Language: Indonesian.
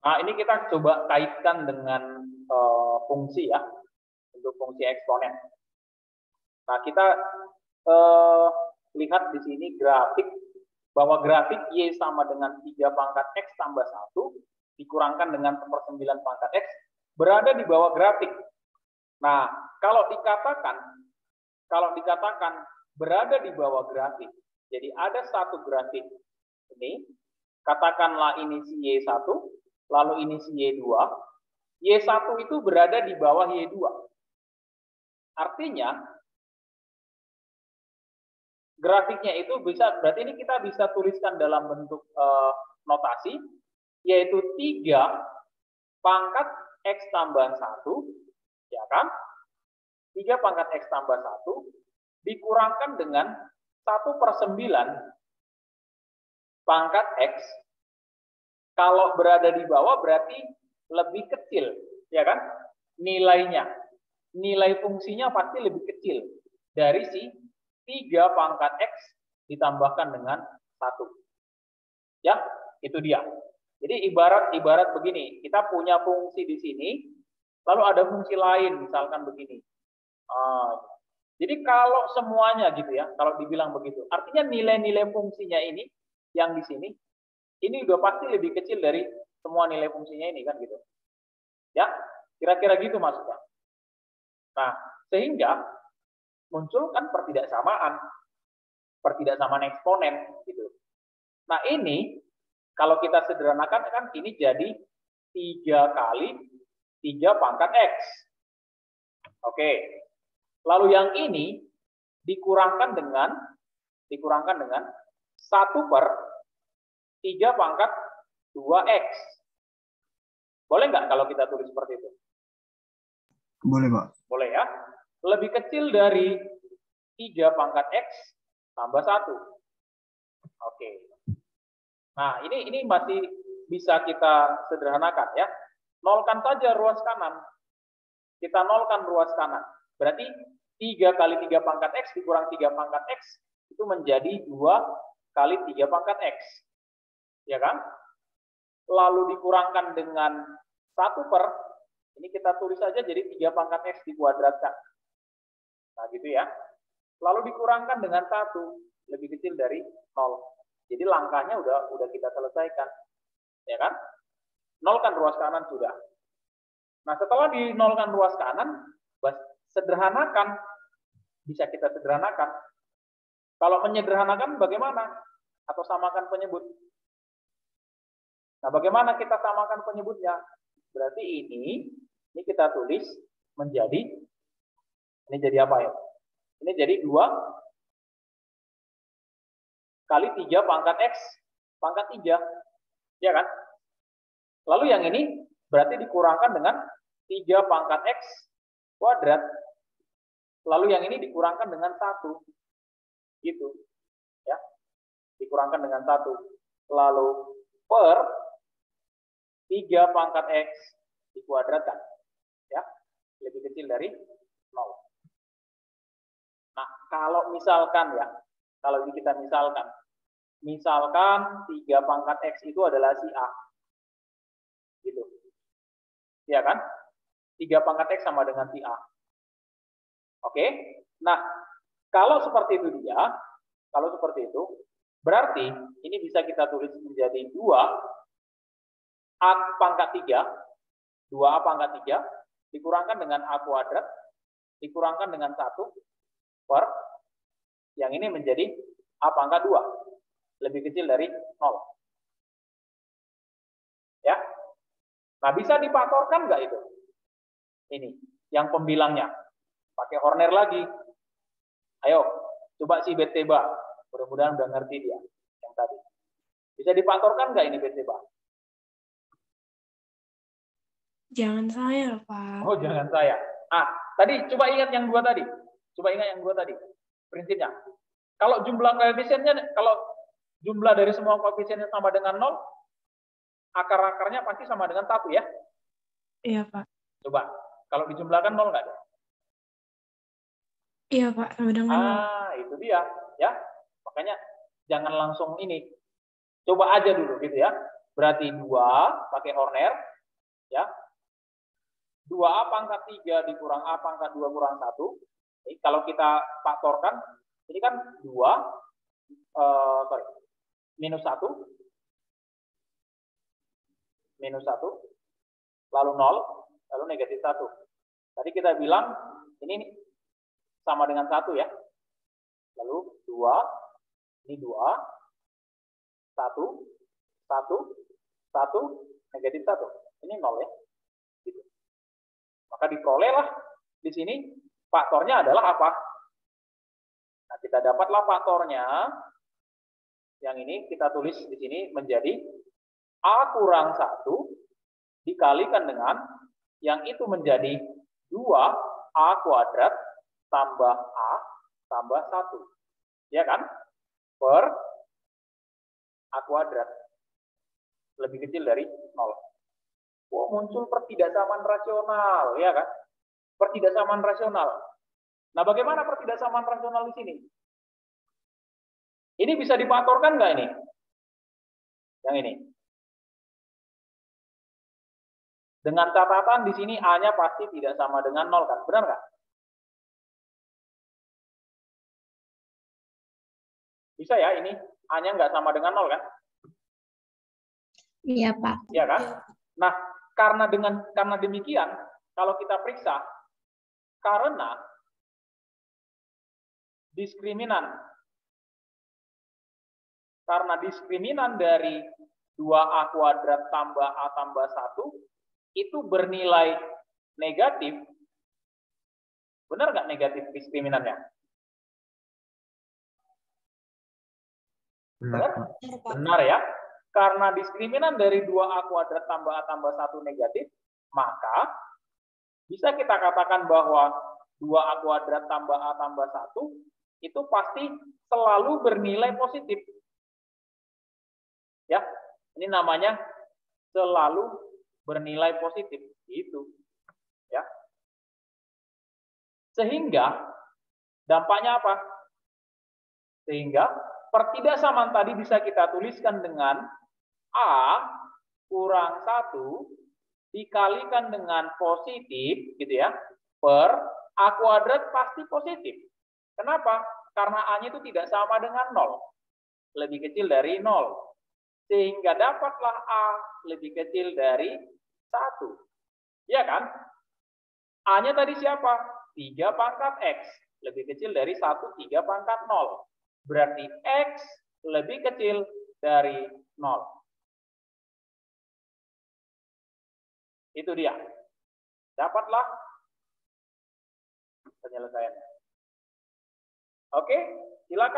Nah, ini kita coba kaitkan dengan fungsi ya, untuk fungsi eksponen. Nah, kita lihat di sini grafik, bahwa grafik Y sama dengan 3 pangkat X tambah 1 dikurangkan dengan 1/9 pangkat X berada di bawah grafik. Nah, kalau dikatakan berada di bawah grafik, jadi ada satu grafik ini, katakanlah ini si Y1, lalu ini si Y2, Y1 itu berada di bawah Y2. Artinya, grafiknya itu bisa, berarti ini kita bisa tuliskan dalam bentuk notasi, yaitu 3 pangkat X tambah 1, ya kan? 3 pangkat X tambah 1 dikurangkan dengan 1/9 pangkat X. Kalau berada di bawah berarti lebih kecil, ya kan? Nilainya. Nilai fungsinya pasti lebih kecil dari si 3 pangkat X ditambahkan dengan 1. Ya, itu dia. Jadi ibarat begini, kita punya fungsi di sini, lalu ada fungsi lain, misalkan begini. Jadi kalau semuanya gitu ya, kalau dibilang begitu, artinya nilai-nilai fungsinya ini, yang di sini, ini udah pasti lebih kecil dari semua nilai fungsinya ini kan gitu. Ya, kira-kira gitu maksudnya. Nah, sehingga muncul kan pertidaksamaan eksponen gitu. Nah, ini kalau kita sederhanakan kan ini jadi 3 kali 3 pangkat X. Oke. Lalu yang ini dikurangkan dengan 1/3 pangkat 2X. Boleh nggak kalau kita tulis seperti itu? Boleh, Pak. Boleh ya. Lebih kecil dari 3 pangkat X tambah 1. Oke. Nah, ini masih bisa kita sederhanakan ya. Nolkan saja ruas kanan. Kita nolkan ruas kanan. Berarti 3 kali 3 pangkat X dikurang 3 pangkat X itu menjadi 2 kali 3 pangkat X. Ya kan? Lalu dikurangkan dengan 1/, ini kita tulis saja jadi 3 pangkat X dikuadratkan. Nah, gitu ya. Lalu dikurangkan dengan 1, lebih kecil dari 0. Jadi langkahnya udah kita selesaikan. Ya kan? Nolkan ruas kanan sudah. Nah, setelah dinolkan ruas kanan, sederhanakan. Bisa kita sederhanakan. Kalau menyederhanakan bagaimana? Atau samakan penyebut. Nah, bagaimana kita samakan penyebutnya? Berarti ini kita tulis menjadi, ini jadi apa ya? Ini jadi 2 kali 3 pangkat X pangkat 3. Ya kan? Lalu yang ini berarti dikurangkan dengan 3 pangkat X kuadrat. Lalu yang ini dikurangkan dengan 1. Gitu. Ya. Dikurangkan dengan 1. Lalu per 3 pangkat X dikuadratkan. Ya. Lebih kecil dari 0. Nah, kalau misalkan ya, kalau ini kita misalkan 3 pangkat X itu adalah si A. Gitu. Ya kan? 3 pangkat X sama dengan si A. Oke? Nah, kalau seperti itu berarti ini bisa kita tulis menjadi 2A pangkat 3 dikurangkan dengan A kuadrat dikurangkan dengan 1 per yang ini menjadi A pangkat 2 lebih kecil dari 0. Ya. Nah, bisa difaktorkan nggak itu? Ini, yang pembilangnya. Pakai Horner lagi. Ayo, coba si Beteba. Mudah-mudahan udah ngerti dia yang tadi. Bisa difaktorkan nggak ini Beteba? Jangan saya, Pak. Oh, jangan saya. Tadi coba ingat yang 2 tadi. Prinsipnya. Kalau jumlah koefisiennya, kalau jumlah dari semua koefisiennya sama dengan 0, akar-akarnya pasti sama dengan 1 ya? Iya, Pak. Coba, kalau dijumlahkan 0 nggak ada? Iya, Pak, sama dengan 0. Itu dia, ya. Makanya jangan langsung ini. Coba aja dulu gitu ya. Berarti 2 pakai Horner, ya. 2A pangkat 3 dikurang A pangkat 2 kurang 1. Jadi, kalau kita faktorkan, ini kan 2, minus 1, lalu 0, lalu negatif 1. Tadi kita bilang ini sama dengan 1 ya. Lalu 2, ini 2, 1, negatif 1. Ini 0 ya. Gitu. Maka diperolehlah di sini faktornya adalah apa? Nah, kita dapatlah faktornya. Yang ini kita tulis di sini menjadi A kurang 1 dikalikan dengan yang itu menjadi 2A kuadrat tambah A tambah 1. Ya kan? Per A kuadrat. Lebih kecil dari 0. Oh, muncul pertidaksamaan rasional, ya kan? Pertidaksamaan rasional. Nah, bagaimana pertidaksamaan rasional di sini? Ini bisa difaktorkan nggak ini? Yang ini. Dengan catatan di sini A-nya pasti tidak sama dengan 0 kan? Benar nggak? Bisa ya ini A-nya nggak sama dengan 0 kan? Iya, Pak. Iya kan? Nah, karena demikian, kalau kita periksa, karena diskriminan dari 2A kuadrat tambah A tambah 1 itu bernilai negatif. Benar nggak negatif diskriminannya? Benar? Benar ya. Karena diskriminan dari 2A kuadrat tambah A tambah 1 negatif, maka bisa kita katakan bahwa 2A kuadrat tambah A tambah 1 itu pasti selalu bernilai positif. Ya, ini namanya selalu bernilai positif. Gitu. Ya. Sehingga dampaknya apa? Sehingga pertidaksamaan tadi bisa kita tuliskan dengan A kurang 1 dikalikan dengan positif, gitu ya, per A kuadrat pasti positif. Kenapa? Karena A-nya itu tidak sama dengan 0. Lebih kecil dari 0. Sehingga dapatlah A lebih kecil dari 1. Ya kan? A-nya tadi siapa? 3 pangkat X. Lebih kecil dari 1, 3 pangkat 0. Berarti X lebih kecil dari 0. Itu dia. Dapatlah penyelesaiannya. Oke, silakan.